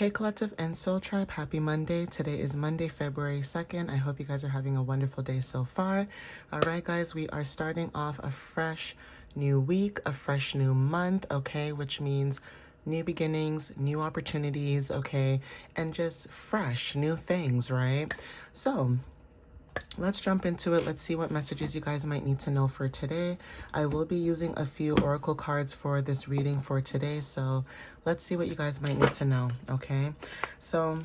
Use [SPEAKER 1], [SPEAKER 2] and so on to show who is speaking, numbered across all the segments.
[SPEAKER 1] Hey Collective and Soul Tribe, happy Monday. Today is Monday, February 2nd. I hope you guys are having a wonderful day so far. All right, guys, we are starting off a fresh new week, a fresh new month, okay, which means new beginnings, new opportunities, okay, and just fresh new things, right? So let's jump into it. Let's see what messages you guys might need to know for today. I will be using a few oracle cards for this reading for today, so let's see what you guys might need to know, okay? So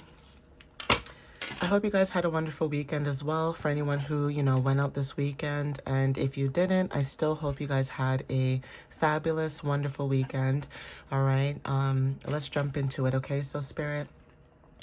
[SPEAKER 1] I hope you guys had a wonderful weekend as well. For anyone who, went out this weekend, and if you didn't, I still hope you guys had a fabulous, wonderful weekend. All right, let's jump into it, okay? So Spirit,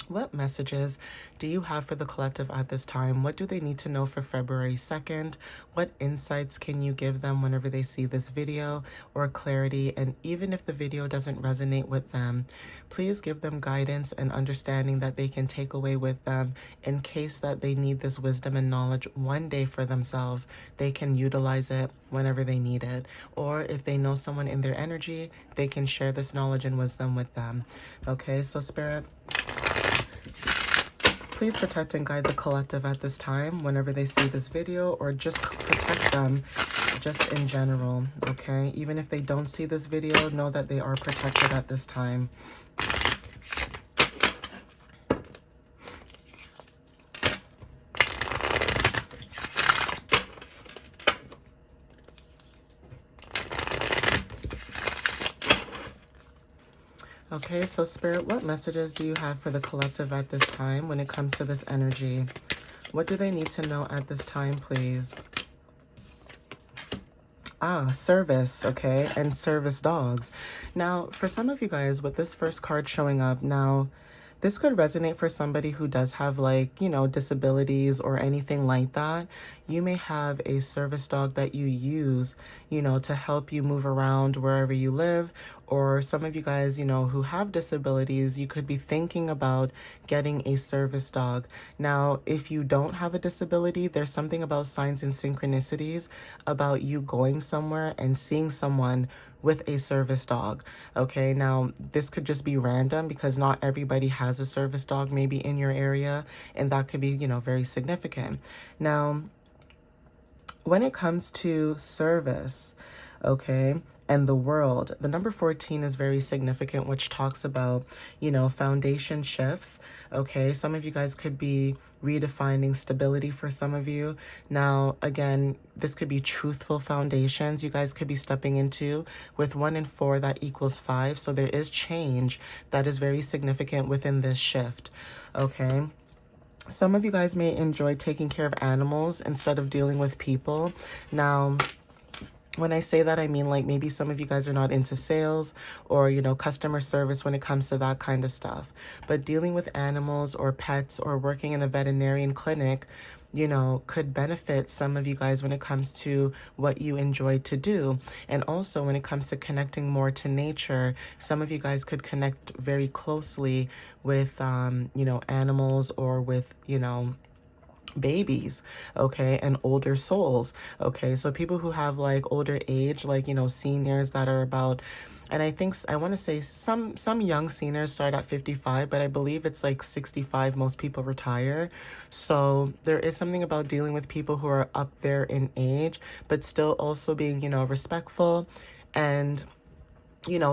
[SPEAKER 1] what messages do you have for the collective at this time? What do they need to know for February 2nd? What insights can you give them whenever they see this video, or clarity? And even if the video doesn't resonate with them, please give them guidance and understanding that they can take away with them in case that they need this wisdom and knowledge one day for themselves. They can utilize it whenever they need it. Or if they know someone in their energy, they can share this knowledge and wisdom with them. Okay, so Spirit, please protect and guide the collective at this time whenever they see this video, or just protect them just in general, okay? Even if they don't see this video, know that they are protected at this time. Okay, so Spirit, what messages do you have for the collective at this time when it comes to this energy? What do they need to know at this time, please? Service, okay, and service dogs. Now, for some of you guys, with this first card showing up, now, this could resonate for somebody who does have, like, disabilities or anything like that. You may have a service dog that you use, to help you move around wherever you live. Or some of you guys, who have disabilities, you could be thinking about getting a service dog. Now, if you don't have a disability, there's something about signs and synchronicities about you going somewhere and seeing someone with a service dog. Okay, now this could just be random because not everybody has a service dog maybe in your area, and that could be, very significant. Now, when it comes to service, okay, and the world, the number 14 is very significant, which talks about, foundation shifts. Okay, some of you guys could be redefining stability for some of you. Now, again, this could be truthful foundations you guys could be stepping into. With 1 and 4, that equals 5. So there is change that is very significant within this shift. Okay. Some of you guys may enjoy taking care of animals instead of dealing with people. Now, when I say that, I mean, like, maybe some of you guys are not into sales or, customer service when it comes to that kind of stuff. But dealing with animals or pets or working in a veterinarian clinic, could benefit some of you guys when it comes to what you enjoy to do. And also when it comes to connecting more to nature, some of you guys could connect very closely with, animals, or with, babies, okay, and older souls. Okay, so people who have like older age, like, seniors that are about, and I want to say some young seniors start at 55, but I believe it's like 65 most people retire. So there is something about dealing with people who are up there in age, but still also being, respectful and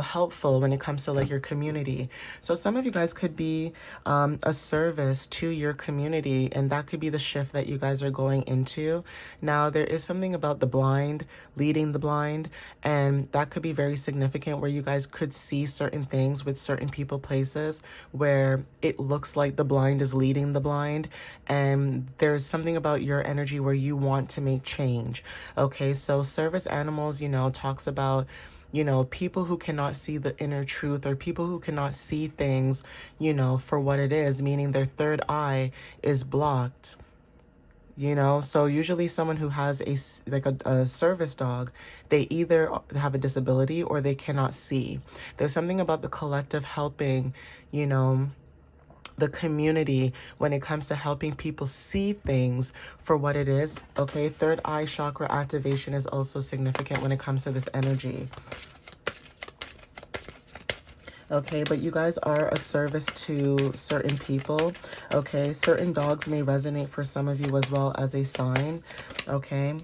[SPEAKER 1] helpful when it comes to like your community. So some of you guys could be a service to your community, and that could be the shift that you guys are going into. Now, there is something about the blind, leading the blind, and that could be very significant, where you guys could see certain things with certain people, places where it looks like the blind is leading the blind, and there's something about your energy where you want to make change. Okay, so service animals, talks about people who cannot see the inner truth, or people who cannot see things, for what it is, meaning their third eye is blocked. So usually someone who has a service dog, they either have a disability or they cannot see. There's something about the collective helping, the community when it comes to helping people see things for what it is. Okay, third eye chakra activation is also significant when it comes to this energy. okay? But you guys are a service to certain people, okay? Certain dogs may resonate for some of you as well as a sign, okay?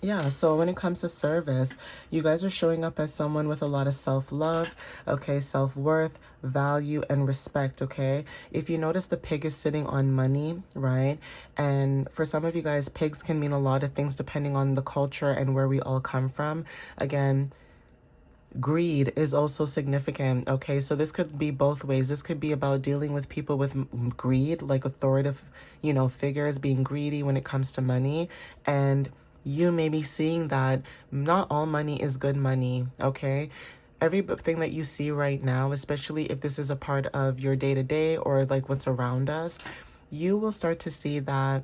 [SPEAKER 1] Yeah, so when it comes to service, you guys are showing up as someone with a lot of self-love, okay, self-worth, value, and respect, okay? If you notice, the pig is sitting on money, right? And for some of you guys, pigs can mean a lot of things depending on the culture and where we all come from. Again, greed is also significant, okay? So this could be both ways. This could be about dealing with people with greed, like authoritative, figures being greedy when it comes to money. And you may be seeing that not all money is good money, okay? Everything that you see right now, especially if this is a part of your day-to-day or like what's around us, you will start to see that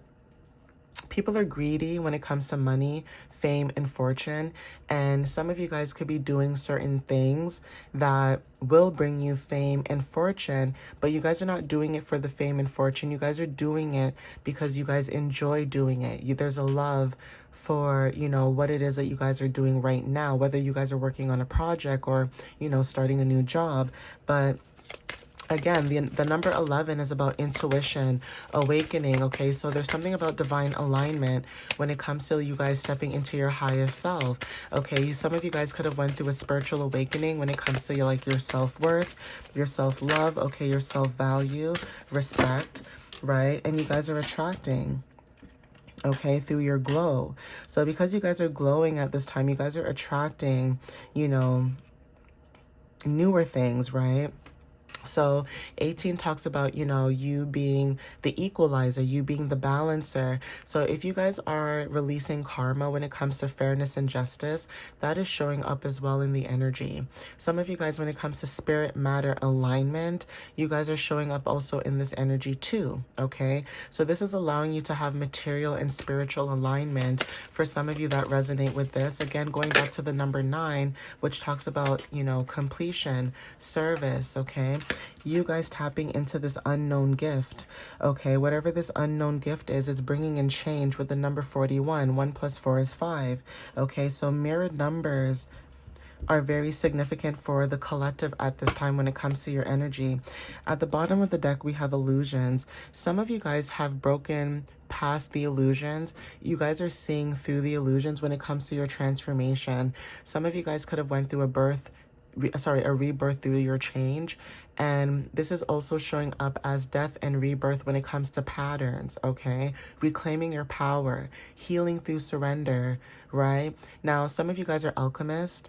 [SPEAKER 1] people are greedy when it comes to money, fame, and fortune. And some of you guys could be doing certain things that will bring you fame and fortune, but you guys are not doing it for the fame and fortune. You guys are doing it because you guys enjoy doing it. There's a love for, what it is that you guys are doing right now, whether you guys are working on a project or, starting a new job. But again, the number 11 is about intuition, awakening, okay? So there's something about divine alignment when it comes to you guys stepping into your higher self, okay? Some of you guys could have went through a spiritual awakening when it comes to your self-worth, your self-love, okay, your self-value, respect, right? And you guys are attracting, okay, through your glow. So because you guys are glowing at this time, you guys are attracting, newer things, right? So 18 talks about, you being the equalizer, you being the balancer. So if you guys are releasing karma when it comes to fairness and justice, that is showing up as well in the energy. Some of you guys, when it comes to spirit matter alignment, you guys are showing up also in this energy too, okay? So this is allowing you to have material and spiritual alignment. For some of you that resonate with this, again, going back to the number 9, which talks about, completion, service, okay? You guys tapping into this unknown gift, okay? Whatever this unknown gift is, it's bringing in change with the number 41. 1 plus 4 is 5, okay? So mirrored numbers are very significant for the collective at this time when it comes to your energy. At the bottom of the deck, we have illusions. Some of you guys have broken past the illusions. You guys are seeing through the illusions when it comes to your transformation. Some of you guys could have went through a rebirth through your change. And this is also showing up as death and rebirth when it comes to patterns, okay? Reclaiming your power, healing through surrender, right? Now, some of you guys are alchemists,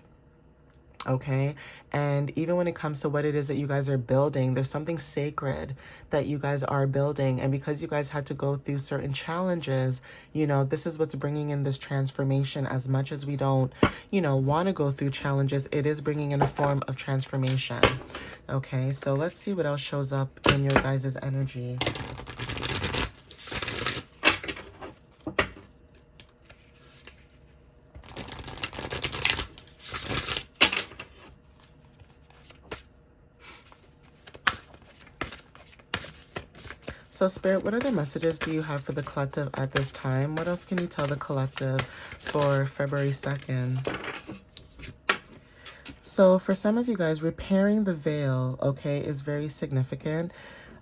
[SPEAKER 1] okay? And even when it comes to what it is that you guys are building, there's something sacred that you guys are building. And because you guys had to go through certain challenges, this is what's bringing in this transformation. As much as we don't, want to go through challenges, it is bringing in a form of transformation. Okay, so let's see what else shows up in your guys' energy. So Spirit, what other messages do you have for the collective at this time? What else can you tell the collective for February 2nd? So for some of you guys, repairing the veil, okay, is very significant.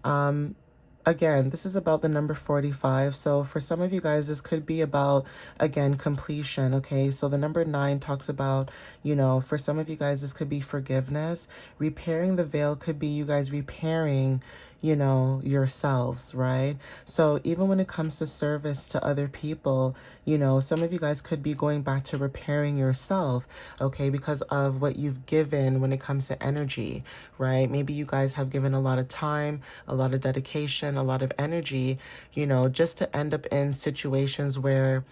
[SPEAKER 1] Again, this is about the number 45. So for some of you guys, this could be about, again, completion, okay? So the number 9 talks about, for some of you guys, this could be forgiveness. Repairing the veil could be you guys repairing, yourselves, right? So even when it comes to service to other people, some of you guys could be going back to repairing yourself, okay? Because of what you've given when it comes to energy, right? Maybe you guys have given a lot of time, a lot of dedication, a lot of energy, just to end up in situations where,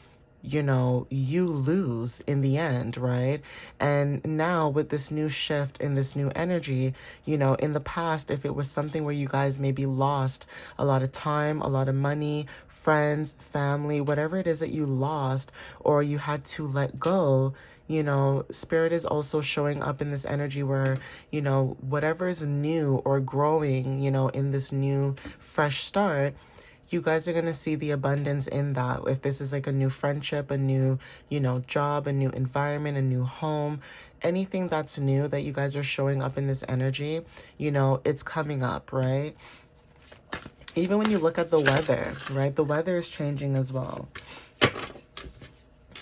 [SPEAKER 1] you lose in the end, right? And now with this new shift in this new energy, in the past, if it was something where you guys maybe lost a lot of time, a lot of money, friends, family, whatever it is that you lost or you had to let go, Spirit is also showing up in this energy where, whatever is new or growing, in this new fresh start, you guys are going to see the abundance in that. If this is like a new friendship, a new, job, a new environment, a new home, anything that's new that you guys are showing up in this energy, you know, it's coming up, right? Even when you look at the weather, right? The weather is changing as well.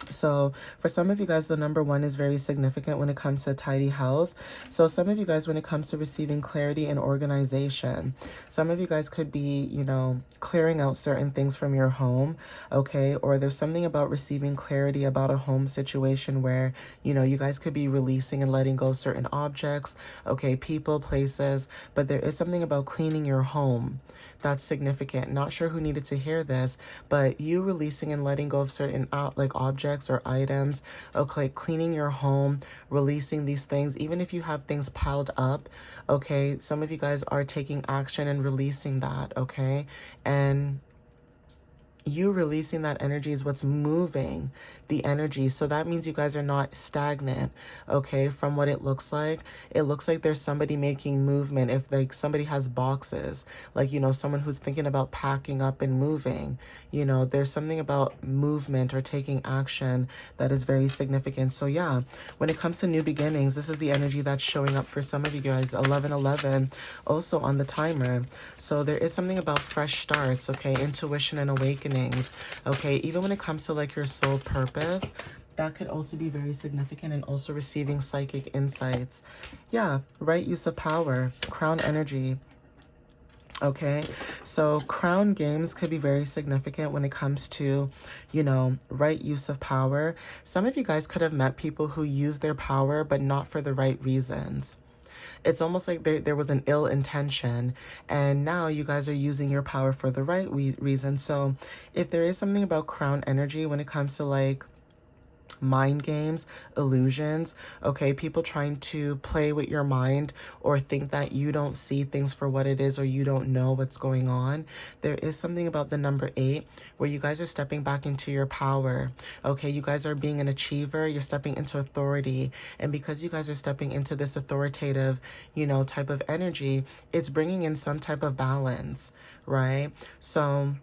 [SPEAKER 1] So for some of you guys, the number 1 is very significant when it comes to tidy house. So some of you guys, when it comes to receiving clarity and organization, some of you guys could be, you know, clearing out certain things from your home, okay? Or there's something about receiving clarity about a home situation where, you know, you guys could be releasing and letting go certain objects, okay, people, places, but there is something about cleaning your home that's significant. Not sure who needed to hear this, but you releasing and letting go of certain like objects or items, okay, cleaning your home, releasing these things, even if you have things piled up, okay, some of you guys are taking action and releasing that, okay, and you releasing that energy is what's moving the energy. So that means you guys are not stagnant, okay? From what it looks like there's somebody making movement. If like somebody has boxes, like, you know, someone who's thinking about packing up and moving, you know, there's something about movement or taking action that is very significant. So yeah, when it comes to new beginnings, this is the energy that's showing up for some of you guys. 1111 also on the timer. So there is something about fresh starts, okay? Intuition and awakening. Okay, even when it comes to like your soul purpose, that could also be very significant, and also receiving psychic insights. Yeah, right use of power, crown energy. Okay, so crown games could be very significant when it comes to, you know, right use of power. Some of you guys could have met people who use their power, but not for the right reasons. It's almost like there was an ill intention, and now you guys are using your power for the right reason. So if there is something about crown energy when it comes to like mind games, illusions, okay, people trying to play with your mind or think that you don't see things for what it is, or you don't know what's going on. There is something about the number 8 where you guys are stepping back into your power, okay? You guys are being an achiever, you're stepping into authority, and because you guys are stepping into this authoritative, you know, type of energy, it's bringing in some type of balance, right? So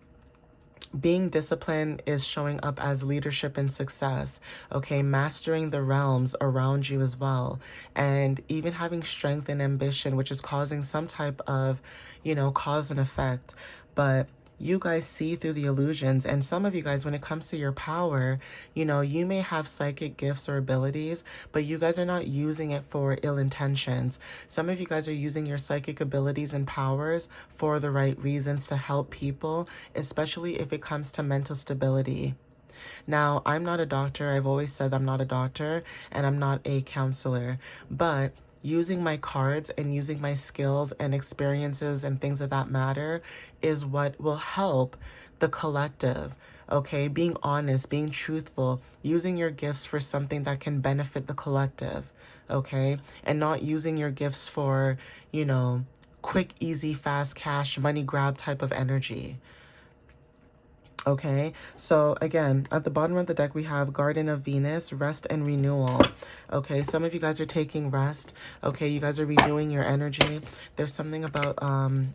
[SPEAKER 1] being disciplined is showing up as leadership and success, okay? Mastering the realms around you as well. And even having strength and ambition, which is causing some type of, you know, cause and effect. But you guys see through the illusions, and some of you guys, when it comes to your power, you know, you may have psychic gifts or abilities, but you guys are not using it for ill intentions. Some of you guys are using your psychic abilities and powers for the right reasons to help people, especially if it comes to mental stability. Now, I'm not a doctor. I've always said I'm not a doctor, and I'm not a counselor, but using my cards and using my skills and experiences and things of that matter is what will help the collective, okay? Being honest, being truthful, using your gifts for something that can benefit the collective, okay? And not using your gifts for, you know, quick, easy, fast cash, money grab type of energy. Okay, so again, at the bottom of the deck, we have Garden of Venus, rest and renewal. Okay, some of you guys are taking rest. Okay, you guys are renewing your energy. There's something about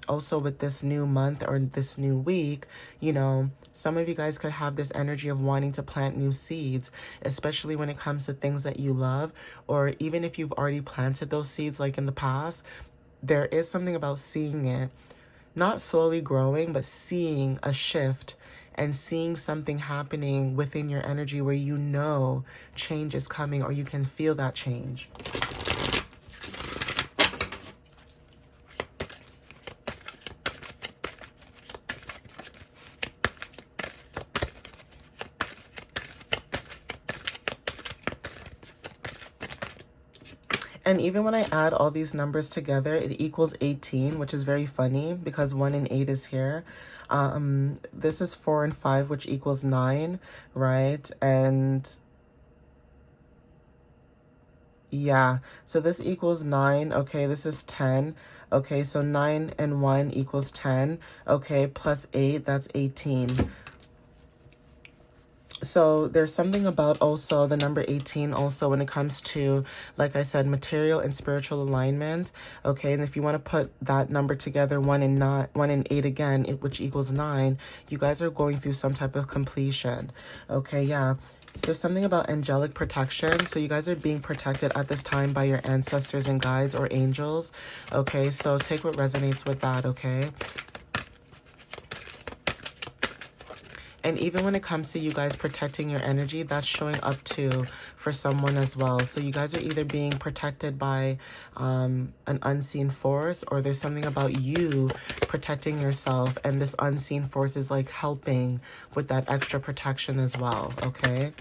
[SPEAKER 1] also with this new month or this new week, you know, some of you guys could have this energy of wanting to plant new seeds, especially when it comes to things that you love, or even if you've already planted those seeds like in the past, there is something about seeing it, not slowly growing, but seeing a shift and seeing something happening within your energy where you know change is coming, or you can feel that change. And even when I add all these numbers together, it equals 18, which is very funny because 1 and 8 is here. This is 4 and 5, which equals 9, right? And yeah, so this equals 9. Okay, this is 10. Okay, so 9 and 1 equals 10. Okay, plus 8, that's 18. So there's something about also the number 18 also when it comes to, like I said, material and spiritual alignment. Okay, and if you want to put that number together, 1 and 8 again, which equals 9, you guys are going through some type of completion. Okay, yeah. There's something about angelic protection. So you guys are being protected at this time by your ancestors and guides or angels. Okay, so take what resonates with that, okay? And even when it comes to you guys protecting your energy, that's showing up too for someone as well. So you guys are either being protected by an unseen force, or there's something about you protecting yourself, and this unseen force is like helping with that extra protection as well, okay?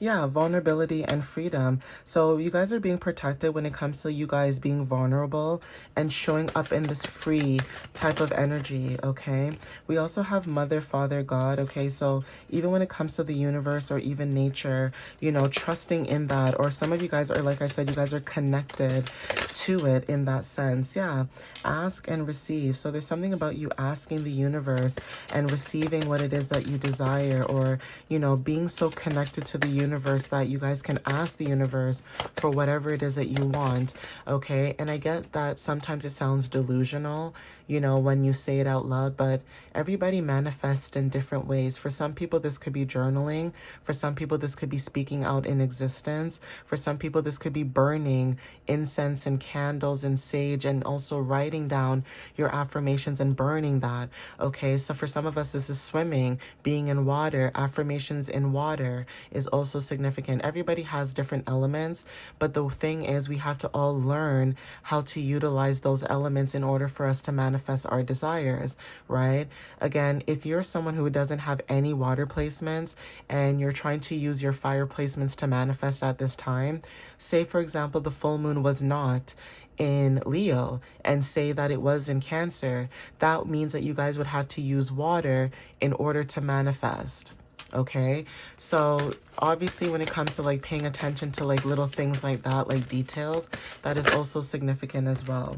[SPEAKER 1] Yeah, vulnerability and freedom. So you guys are being protected when it comes to you guys being vulnerable and showing up in this free type of energy, okay? We also have Mother, Father, God, okay? So even when it comes to the universe or even nature, you know, trusting in that, or some of you guys are, like I said, you guys are connected to it in that sense. Yeah, ask and receive. So there's something about you asking the universe and receiving what it is that you desire, or, you know, being so connected to the universe that you guys can ask the universe for whatever it is that you want, okay? And I get that sometimes it sounds delusional, you know, when you say it out loud, but everybody manifests in different ways. For some people, this could be journaling. For some people, this could be speaking out in existence. For some people, this could be burning incense and candles and sage, and also writing down your affirmations and burning that, okay? So for some of us, this is swimming, being in water. Affirmations in water is also significant. Everybody has different elements, but the thing is, we have to all learn how to utilize those elements in order for us to manifest our desires, right? Again, if you're someone who doesn't have any water placements and you're trying to use your fire placements to manifest at this time, say for example the full moon was not in Leo and say that it was in Cancer, that means that you guys would have to use water in order to manifest. Okay, so obviously when it comes to like paying attention to like little things like that, like details, that is also significant as well.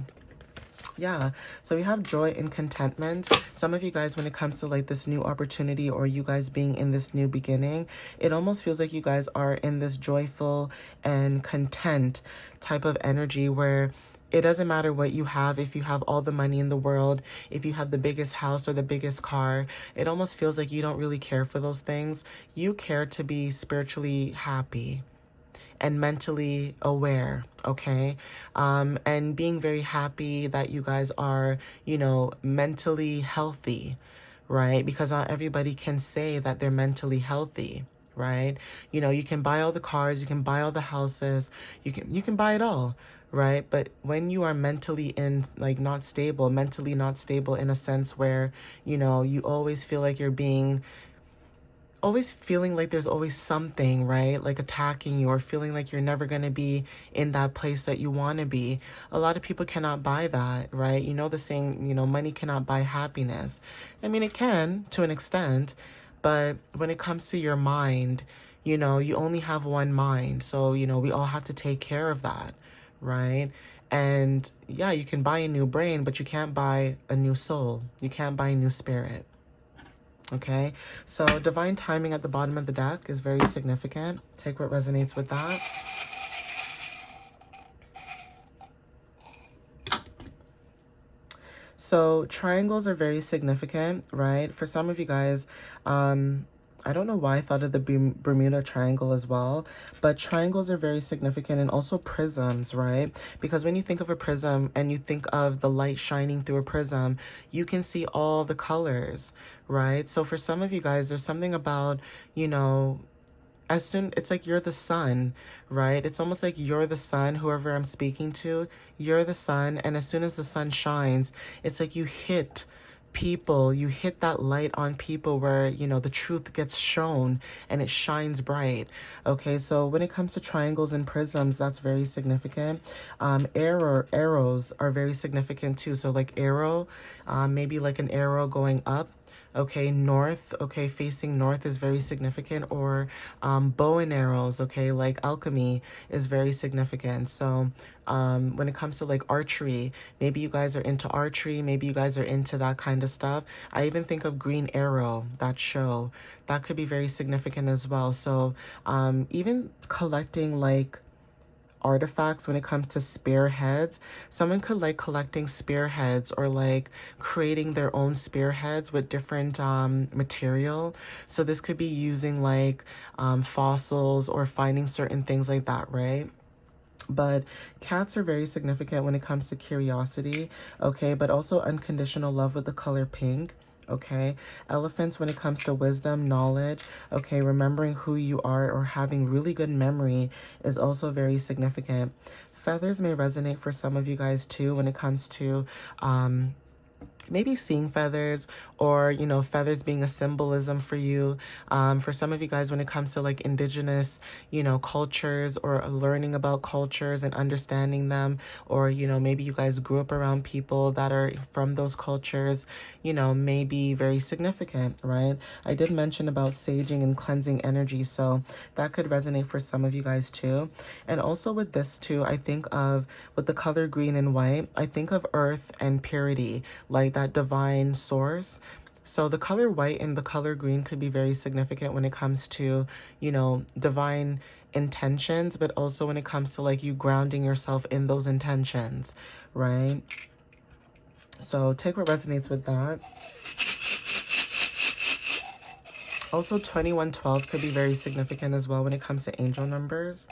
[SPEAKER 1] Yeah, so we have joy and contentment. Some of you guys, when it comes to like this new opportunity, or you guys being in this new beginning, it almost feels like you guys are in this joyful and content type of energy where it doesn't matter what you have. If you have all the money in the world, if you have the biggest house or the biggest car, it almost feels like you don't really care for those things. You care to be spiritually happy and mentally aware, okay? And being very happy that you guys are, you know, mentally healthy, right? Because not everybody can say that they're mentally healthy, right? You know, you can buy all the cars, you can buy all the houses, you can buy it all, right? But when you are mentally in like mentally not stable in a sense where, you know, you always feel like you're being always feeling like there's always something, right? Like attacking you, or feeling like you're never going to be in that place that you want to be. A lot of people cannot buy that, right? You know, the saying, you know, money cannot buy happiness. I mean, it can to an extent, but when it comes to your mind, you know, you only have one mind. So, you know, we all have to take care of that, right? And yeah, you can buy a new brain, but you can't buy a new soul. You can't buy a new spirit. Okay, so divine timing at the bottom of the deck is very significant. Take what resonates with that. So triangles are very significant, right? For some of you guys, I don't know why I thought of the Bermuda Triangle as well, but triangles are very significant, and also prisms, right? Because when you think of a prism and you think of the light shining through a prism, you can see all the colors, right? So for some of you guys, there's something about, you know, it's like you're the sun, right? It's almost like you're the sun, whoever I'm speaking to, you're the sun. And as soon as the sun shines, it's like you hit people, you hit that light on people where, you know, the truth gets shown and it shines bright. Okay, so when it comes to triangles and prisms, that's very significant. Arrows are very significant too. So like arrow, maybe like an arrow going up. Okay, north, okay, facing north is very significant. Or bow and arrows, okay, like alchemy is very significant. So when it comes to like archery, maybe you guys are into archery, maybe you guys are into that kind of stuff. I even think of Green Arrow, that show. That could be very significant as well. So even collecting like artifacts when it comes to spearheads. Someone could like collecting spearheads or like creating their own spearheads with different material. So this could be using like fossils or finding certain things like that, right? But cats are very significant when it comes to curiosity, okay, but also unconditional love with the color pink. Okay, elephants when it comes to wisdom, knowledge, okay, remembering who you are or having really good memory is also very significant. Feathers may resonate for some of you guys too when it comes to maybe seeing feathers, or you know, feathers being a symbolism for you. For some of you guys when it comes to like indigenous, you know, cultures, or learning about cultures and understanding them, or you know, maybe you guys grew up around people that are from those cultures, you know, may be very significant, right? I did mention about saging and cleansing energy, so that could resonate for some of you guys too. And also with this too, I think of, with the color green and white, I think of earth and purity, like that divine source. So the color white and the color green could be very significant when it comes to, you know, divine intentions, but also when it comes to like you grounding yourself in those intentions, right? So take what resonates with that. Also 2112 could be very significant as well when it comes to angel numbers.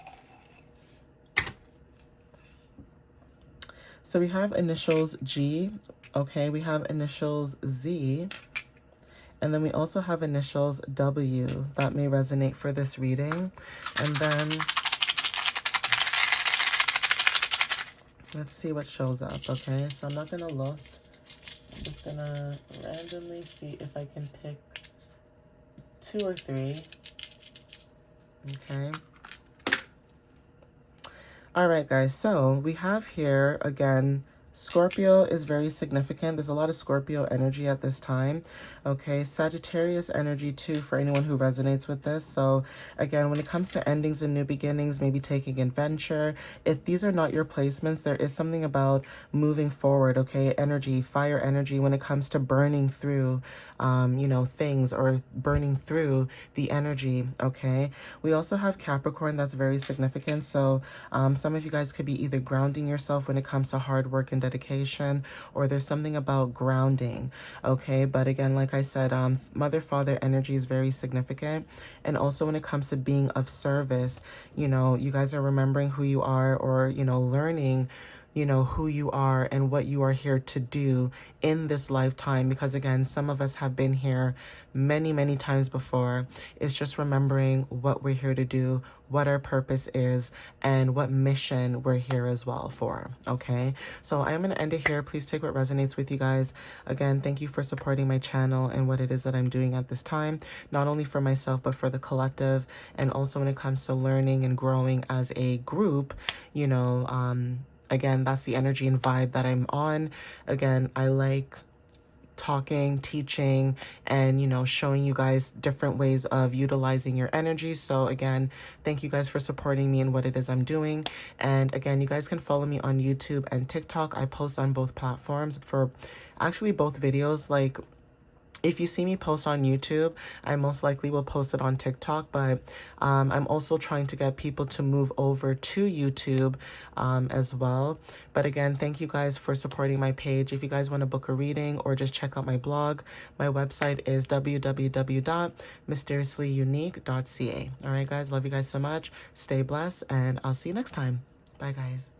[SPEAKER 1] So we have initials G, okay, we have initials Z, and then we also have initials W that may resonate for this reading. And then let's see what shows up, okay? So I'm not gonna look. I'm just gonna randomly see if I can pick 2 or 3, okay? All right, guys, so we have here, again, Scorpio is very significant. There's a lot of Scorpio energy at this time. Okay, Sagittarius energy too for anyone who resonates with this. So again, when it comes to endings and new beginnings, maybe taking adventure, if these are not your placements, there is something about moving forward, okay? Energy, fire energy when it comes to burning through, you know, things, or burning through the energy, okay? We also have Capricorn, that's very significant. So some of you guys could be either grounding yourself when it comes to hard work and dedication, or there's something about grounding, okay? But again, like I said, mother father energy is very significant. And also when it comes to being of service, you know, you guys are remembering who you are, or you know, learning, you know, who you are and what you are here to do in this lifetime. Because again, some of us have been here many times before. It's just remembering what we're here to do, what our purpose is, and what mission we're here as well for, okay? So I'm going to end it here. Please take what resonates with you guys. Again, thank you for supporting my channel and what it is that I'm doing at this time, not only for myself, but for the collective, and also when it comes to learning and growing as a group, you know, again, that's the energy and vibe that I'm on. Again, I like talking, teaching, and you know, showing you guys different ways of utilizing your energy. So again, thank you guys for supporting me in what it is I'm doing. And again, you guys can follow me on YouTube and TikTok. I post on both platforms for actually both videos. Like, if you see me post on YouTube, I most likely will post it on TikTok, but I'm also trying to get people to move over to YouTube as well. But again, thank you guys for supporting my page. If you guys want to book a reading or just check out my blog, my website is www.mysteriouslyunique.ca. All right, guys, love you guys so much. Stay blessed, and I'll see you next time. Bye, guys.